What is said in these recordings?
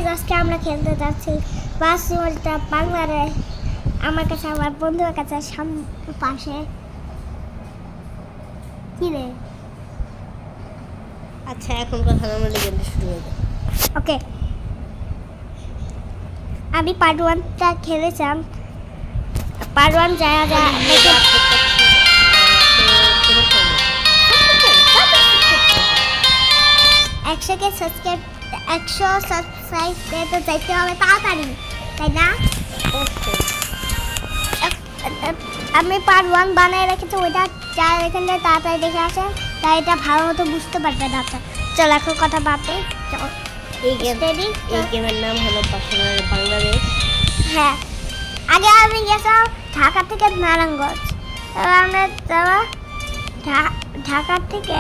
Guys আজকে আমরা খেলতে যাচ্ছি বাস সিমুলেটর বাংলারে। আমার কাছে আমার বন্ধুর কাছে পাশে কি রে। আচ্ছা এখন কথা আমরা গেমটা শুরু হবে। ওকে আমি পার্ট 1টা খেলেছিলাম। পার্ট 1 যায় দেখে 100 সাবস্ক্রাইব করতে যাইতে হবে তাড়াতাড়ি, তাই না? আমি পার্ট 1 বানায় রেখেছি, ওইটা যারা এখানে তাড়াতাড়ি দেখে আসে তাই এটা ভালো মতো বুঝতে পারবে না। চল এখন কথা বাদে এই গেমের নাম হলো বাংলাদেশ। হ্যাঁ আগে আমি গেছিলাম ঢাকা থেকে নারায়ণগঞ্জ। এবার আমরা যাওয়া ঢাকা থেকে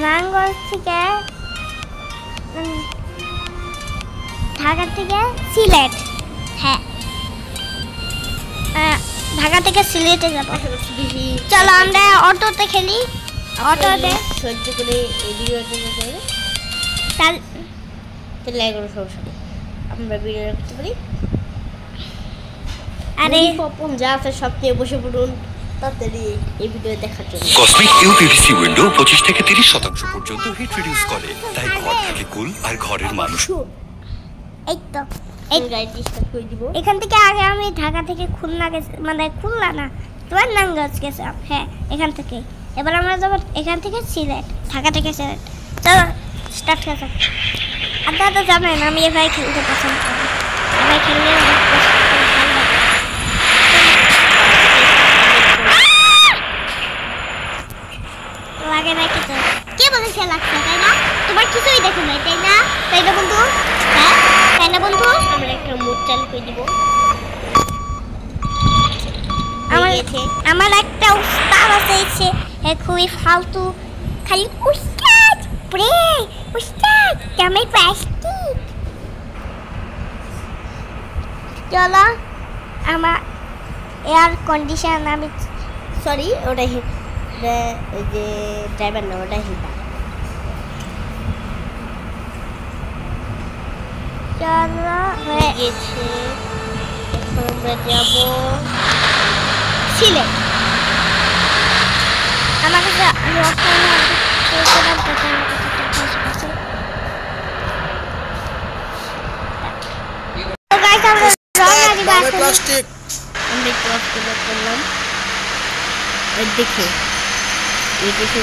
নারায়ণগঞ্জ থেকে ঢাকা থেকে সিলেট। হ্যাঁ ঢাকা থেকে সিলেটে যাবো। চলো আমরা অটোতে খেলি। অটোতে সহ্য করে এই ভিডিওটা করে তাহলে এগুলো সমস্যা নেই, আমরা ভিডিও করতে পারি। আরে পপন যা আছে সব নিয়ে বসে পড়ুন তাড়াতাড়ি এই ভিডিও দেখার জন্য। কসমিক ইউপিভিসি উইন্ডো 25 থেকে 30% পর্যন্ত হিট রিডিউস করে, তাই ঘর থাকে কুল আর ঘরের মানুষ। এই তো এই গাড়িটি স্টার্ট করে দিব। এখান থেকে আগে আমি ঢাকা থেকে খুলনা গেছি, মানে খুলনা না তোমার নারায়ণগঞ্জ গেছিলাম। হ্যাঁ এখান থেকে। এবার আমরা যাবো এখান থেকে সিলেট, ঢাকা থেকে সিলেট। চলো স্টার্ট করা যাক। আপনারা তো জানেন আমি এভাবে খেলতে পছন্দ করি। এভাবে খেললে লাগে না কিছু। কে বলেছে লাগছে, তাই না? তোমার কিছুই দেখো নাই, তাই না? তাই না বন্ধু? হ্যাঁ তাই না বন্ধু? আমরা একটা মোড চালু করে দিব। আমার একটা উস্তাদ আছে, সে খুবই ফালতু, খালি উস্তাদ প্রে উস্তাদ কেমন প্লাস্টিক। চলো আমার এয়ার কন্ডিশন আমি সরি ওটা ওই যে ড্রাইভার না, ওটা হিতা। চলো হয়ে গেছে, এখন আমরা যাব সিলেট। আমার কাছে প্লাস্টিক আমরা ক্রস করলাম। দেখে এই দেখে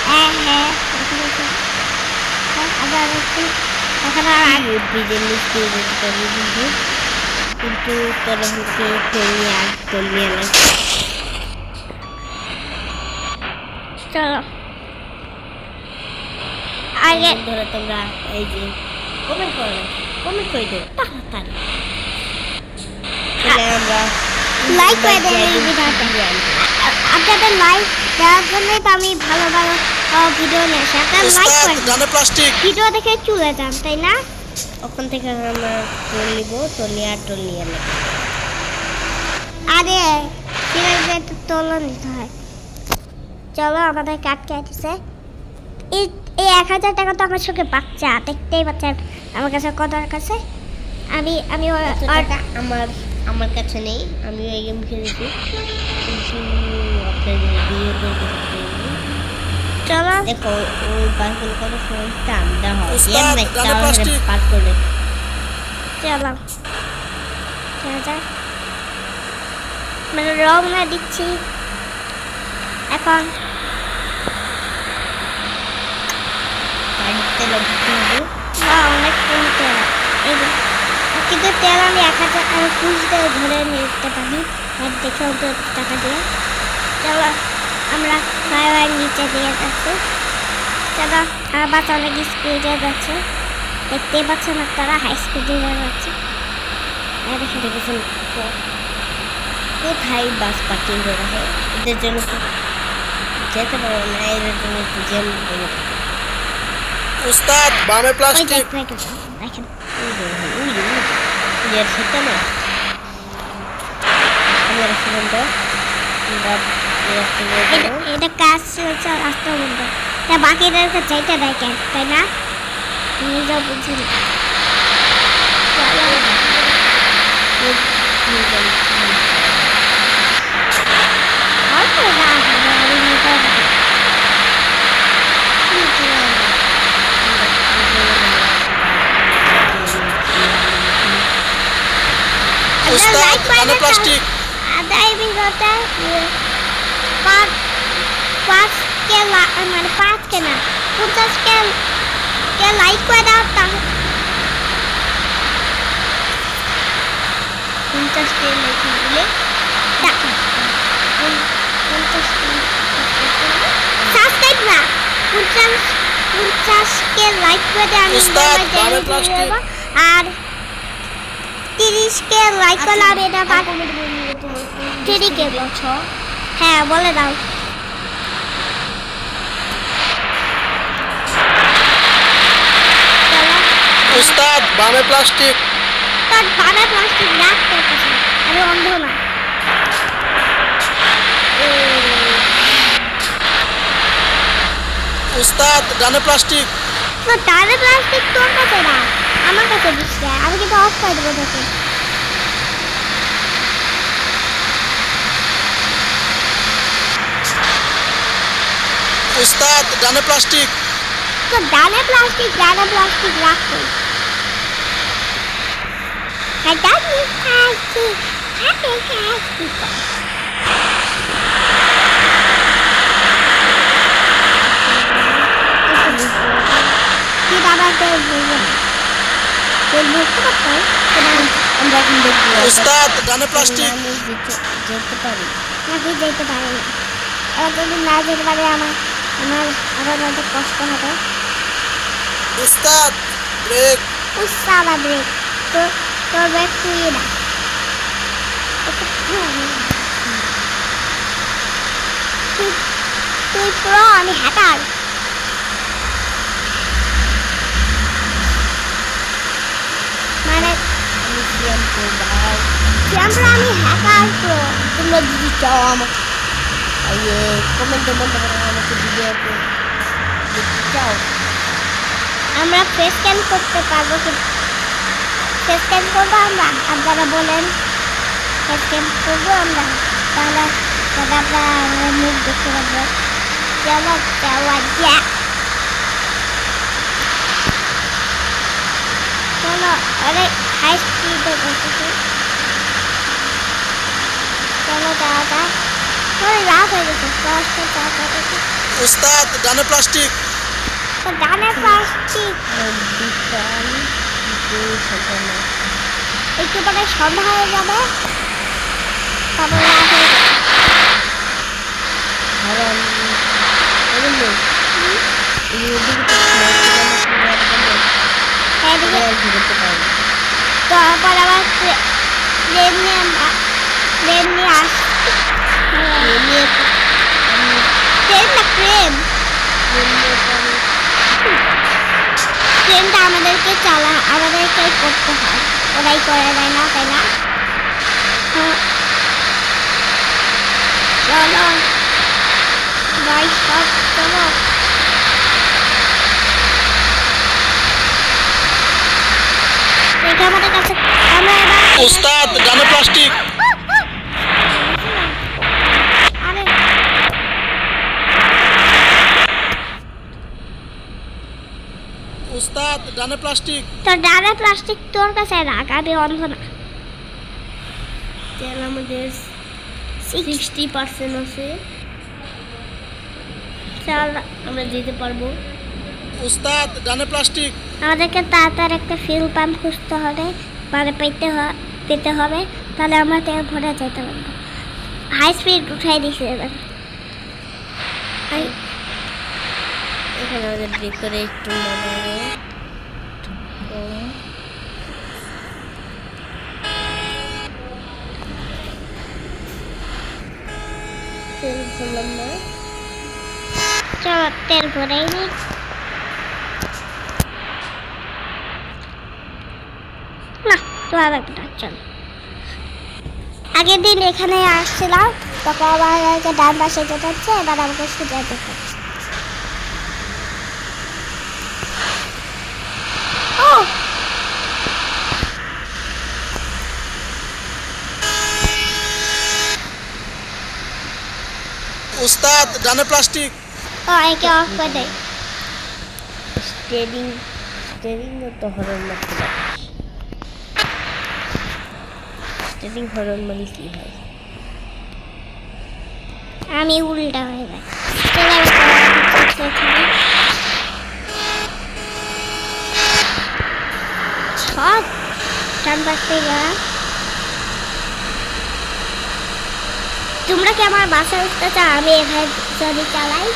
হ্যাঁ হ্যাঁ আবার এখন আর আগে ব্রিজের নিচ দিয়ে যেতে পারি কিন্তু তারা হচ্ছে ফেরিয়ে আসতে নিয়ে না। চলো আগে ধরো তোমরা এই যে কমেন্ট করে দেবো তাড়াতাড়ি, তাহলে আমরা লাইক করে দেন এই ভিডিওতে। আপনাদের লাইক দেওয়ার জন্যই তো আমি ভালো ভালো ভিডিও নিয়ে আসি। আপনারা লাইক করেন, ভিডিও দেখে চলে যান, তাই না? ওখান থেকে আমরা টোল নিব, টোল নিয়ে নেব। আরে সিলেটে তো টোল নিতে হয়। চলো আমাদের কাট কেটেছে। এই 1000 টাকা তো আমার সঙ্গে বাচ্চা, দেখতেই পাচ্ছেন আমার কাছে কত কাছে। আমি আমার কাছে নেই, আমি এই গেম খেলেছি কিন্তু আপনাদের দিয়ে চলো দেখো ওই বাসগুলো কত সময় ঠান্ডা হয় পার করে। চলো মানে রওনা দিচ্ছি এখন। অনেক তেল, কিন্তু তেল আমি 1000 আমি খুঁজতে ধরে নিতে পারি, দেখে ওদের টাকা দিয়ে। চলো আমরা হাইওয়ের নিচে দিয়ে যাচ্ছি। চলো আমার বাস অনেক স্পিডে যাচ্ছে, দেখতেই পাচ্ছেন আপনারা হাই স্পিডে যাচ্ছে। দেখে দেখেছেন কোথায় বাস পার্কিং করে রাখে, এদের জন্য যেতে পারবো না, এদের জন্য একটু জ্যাম লেগে থাকে। উস্তাদ বামে প্লাস্টিক দেখেন সেটা না এটা কাজ চলছে রাস্তা বন্ধ, তা বাকিদেরকে চাইতে দেয় কেন, তাই না? নিজেও বুঝি না। অল্প রাত হবে আর এমনিতে হবে। উস্তাদ ডানে প্লাস্টিক আদায় বিঘতে পাঁচ কে মানে 5 কে না 50 কে লাইক করে দাও তাহলে 50 কে লাইক দিলে দেখো 50 কে সাবস্ক্রাইব না 50 কে লাইক করে দাও আমি উস্তাদ, আমার বামে চ্যানেল প্লাস্টিক। আর 30 কে লাইক করলে আমি এটা বাদ 3 কে বলছো হ্যাঁ বলে দাও উস্তাদ বামে প্লাস্টিক তোর বাবা প্লাস্টিক রাখ তোর কাছে আমি অন্ধ না উস্তাদ ডানে প্লাস্টিক তোর ডানে প্লাস্টিক তোর কাছে না আমার কাছে দিচ্ছে আমি কিন্তু অফ করে দেবো তোকে উস্তাদ ডানে প্লাস্টিক তোর ডানে প্লাস্টিক রাখ তুই আর ডানে প্লাস্টিক কি বাবা তোর বলবো তোর মুখটা কই আমরা এখন দেখবো উস্তাদ ডানে প্লাস্টিক আমি যেতে পারি নাকি যেতে পারে না এবার যদি না যেতে পারে আমার আবার অনেক কষ্ট হবে উস্তাদ ব্রেক উৎসাহ ব্রেক তোর ব্রেক তুই না তুই পুরো আমি হ্যাকার মানে আমি সিএম ভাই আমরা আমি হ্যাকার পুরো তোমরা যদি চাও আমাকে কমেন্টের মধ্যে আমাকে ভিডিও দেখতে চাও আমরা ফেস স্ক্যান করতে পারবো ফেস স্ক্যান করবো আমরা আপনারা বলেন ফেস স্ক্যান করবো আমরা তাহলে আমরা আমাদের মুখ দেখতে পারবো চলো যাওয়া যাক চলো আরে হাই স্পিডে বলতেছি চলো যাওয়া যাক চলো রাত হয়ে গেছে দশটা যাওয়া যাচ্ছে উস্তাদ ডানে প্লাস্টিক তো ডানে প্লাস্টিক একটু পরে সন্ধ্যা হয়ে যাবে তারপর রাত হয়ে যাবে এদিকে তারপর আবার প্লেন নিয়ে আসছি ট্রেন না ট্রেনটা আমাদেরকে করতে হয় ওরাই করে দেয় না তাই না চলো ভাই সব চলো আমাদের কাছে আমরা এবার উস্তাদ ডানে প্লাস্টিক আরে উস্তাদ ডানে প্লাস্টিক তোর ডানে প্লাস্টিক তোর কাছে রাখ আমি অন্ধ না তেল আমাদের 60% আছে চল আমরা যেতে পারবো উস্তাদ ডানে প্লাস্টিক আমাদেরকে তাড়াতাড়ি একটা ফিল পাম্প খুঁজতে হবে মানে পেতে হবে তাহলে আমরা তেল ভরে যেতে পারবো হাই স্পিড উঠাই দিছি এবার এখানে আমাদের ভিতরে একটু নামাবো তেল ভরলাম না চলো তেল ভরেই নি না তো আর একটা চলো আগের দিন এখানে আসছিলাম তারপর আবার ডান পাশে যেতে হচ্ছে এবার আমাকে সোজা যেতে হচ্ছে ও উস্তাদ ডানে প্লাস্টিক। ও একে অফ করে দে। স্টেরিং তো হরন মারতে পারে। স্টেরিং হরন মানে কি হয়? আমি উল্টা হয়ে যাই। সব ডান পাশ থেকে তোমরা কি আমার বাসায় উঠতে চাও আমি এভাবে যদি চালাই?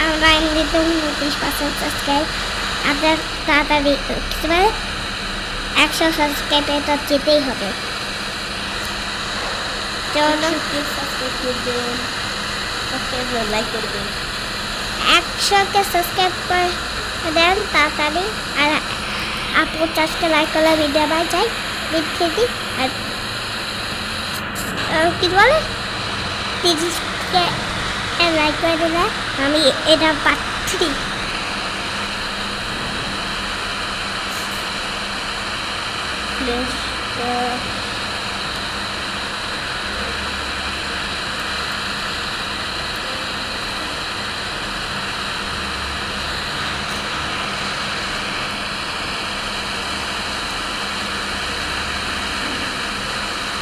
আমরা এমনিতে 29% সাবস্ক্রাইব আপনার তাড়াতাড়ি উঠতে পারে 100 সাবস্ক্রাইবে তো যেতেই হবে। চলো সাবস্ক্রাইব করবেন, লাইক করবেন। 100কে সাবস্ক্রাইব করে দেন তাড়াতাড়ি। আর 50কে লাইক করলে ভিডিও বাই যাই লিখে দিই। আর কি বলে 30কে লাইক করে দিলে আমি এটা পাচ্ছি।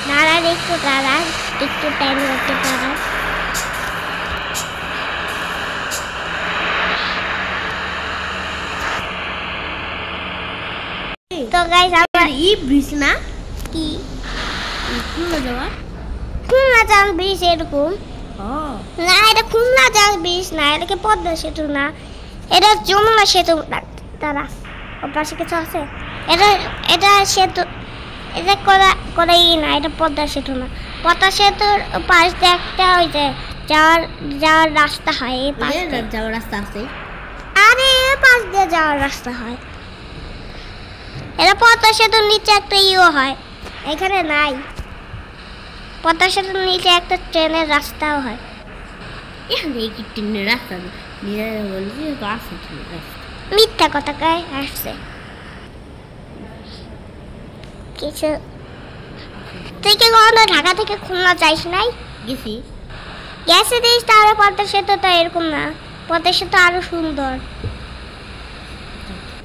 দাঁড়ান একটু দাঁড়ান, একটু টাইম লাগতে দাঁড়ান। তো গাইস আমার ব্রিজ না কি খুলনা যাওয়া? খুলনা যাওয়ার ব্রিজ এরকম ও না, এটা খুলনা যাওয়ার ব্রিজ না, এটাকে পদ্মা সেতু না, এটা যমুনা সেতু। তারা ওর পাশে কিছু আছে? এটা সেতু, এটা করাই না, এটা পদ্মা সেতু না। পদ্মা সেতুর পাশ দিয়ে একটা ওই যে যাওয়ার রাস্তা হয়, এই পাশ দিয়ে যাওয়ার রাস্তা আছে। আরে এই পাশ দিয়ে যাওয়ার রাস্তা হয়। এটা পদ্মা সেতুর নিচে একটা ইও হয়, এখানে নাই। পদ্মা সেতুর নিচে একটা ট্রেনের রাস্তাও হয়। এখানে কি ট্রেনের রাস্তা নিজে বলছি আছে ট্রেনের রাস্তা। মিথ্যা কথা কয় আসছে কিছু। তুই কি কখনো ঢাকা থেকে খুলনা যাইস নাই? গেছি। গেছে দিস, তাহলে পদ্মা সেতু তো এরকম না, পদ্মা সেতু আরো সুন্দর।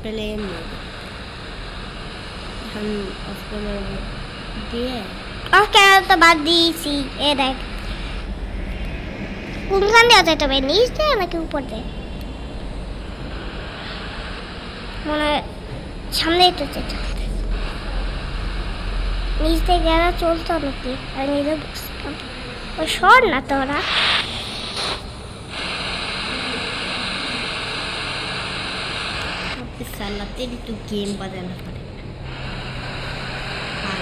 প্লেন এখন দিয়ে ওকে তো বাদ দিয়েছি। এ দেখ কোনখান দিয়ে যেতে হবে, নিচ দিয়ে নাকি উপর দিয়ে? মনে হয় সামনেই তো যেতে হবে। নিচ দিয়ে গেলে চলতো নাকি? আর নিজে বুঝতাম ও সর না তোরা। साला तेरी तू गेम बजाना पड़ेगा। हाँ,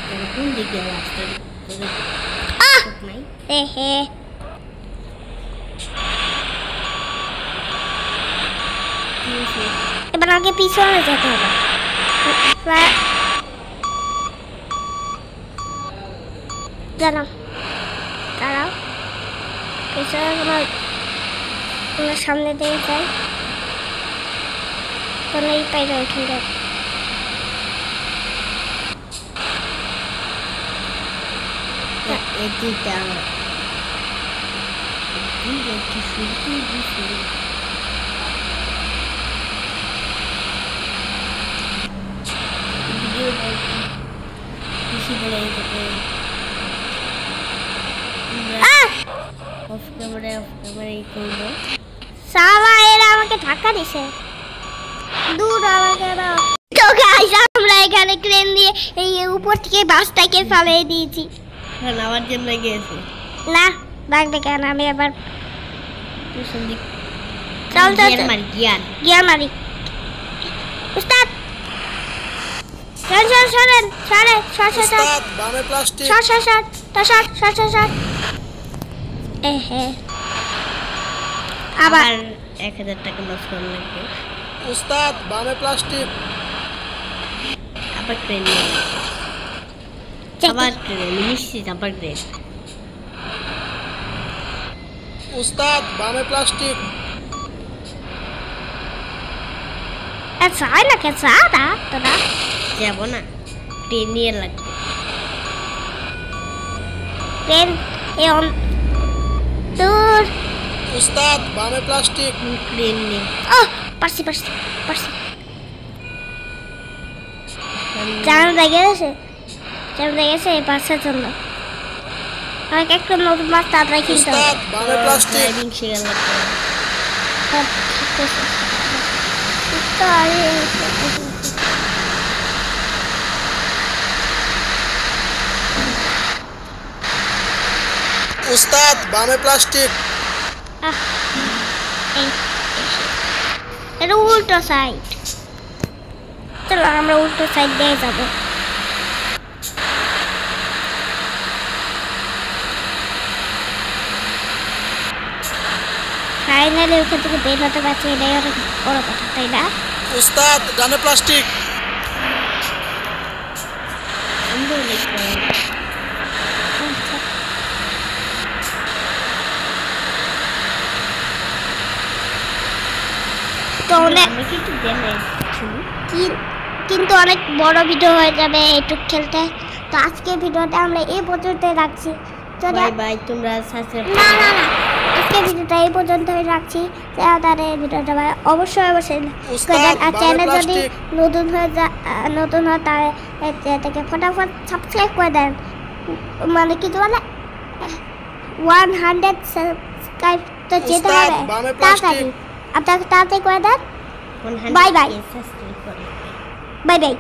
तेरे कौन दिख गया रास्ते नहीं? হে এবার আগে পিছনে যেতে হবে। জানাও দাঁড়াও, পিছনে তোমার সামনে দিয়ে যাই, কোনো এই পাইলে ওইখান থেকে এটি দাও এটি শুরু ভিডিও বেশি বলে যেতে অফ ক্যামেরায় করবো। সালা এরা আমাকে ধাক্কা দিছে, দূর আমাকে দাও। তো গাইস আমরা এখানে ক্রেন দিয়ে এই উপর থেকে বাসটাকে ফেলে দিয়েছি। হ্যাঁ আমার জন্য গিয়েছে না লাগবে কেন, আমি আবার পিছন দিক চল চল গিয়ার মারি গিয়ার মারি। উস্তাদ সরেন সরেন সরেন সর সর সর উস্তাদ বামে প্লাস্টিক। সর সর সর তো সর সর সর সর। এ হে আবার 1000 টাকা লস করা লাগবে। উস্তাদ বামে প্লাস্টিক। আবার ট্রেন আবার ট্রেন নিশ্চিত আবার ট্রেন। উস্তাদ বামে প্লাস্টিক। চাই না কে চা দা তোরা যাব না টেনে লাগবে। পেন এ দূর। উস্তাদ বামে প্লাস্টিক। ক্রেন নেই। পারছি পারছি পারছি। জানা দেখে গেছে, জানা দেখে গেছে পারছে জন্য। অনেক একটা নতুন মাছ তাড়াতাড়ি কিনতে হবে। উস্তাদ বামে প্লাস্টিক। ড্রাইভিং শেখা লাগবে। সব ঠিক আছে। তো উস্তাদ বামে প্লাস্টিক। এটা উল্টো সাইড। চলো আমরা উল্টো সাইড দিয়ে যাবো। ফাইনালি ওখান থেকে বের হতে পারছি, এটাই অনেক বড় কথা, তাই না? উস্তাদ ডানে প্লাস্টিক। সুন্দর দেখতে। আচ্ছা। তো অনেক আমরা কি একটু দেখাই শুনি। কিন্তু অনেক বড় ভিডিও হয়ে যাবে এইটুক খেলতে। তো আজকের ভিডিওটা আমরা এই পর্যন্ত রাখছি। বাই বাই, তোমরা সাবস্ক্রাইব না না না, আজকের ভিডিওটা এই পর্যন্তই রাখছি। তাহলে ভিডিওটা অবশ্যই উস্তাদ আর চ্যানেল যদি প্লাস্টিক। নতুন হয় তাহলে থেকে ফটাফট সাবস্ক্রাইব করে দেন। মানে কি বলে 100 সাবস্ক্রাইব তো যেতে উস্তাদ হবে বামে তাড়াতাড়ি। প্লাস্টিক। আপনাকে তাড়াতাড়ি করে দেন। 100 বাই বাই। সাবস্ক্রাইব করে। Bye bye.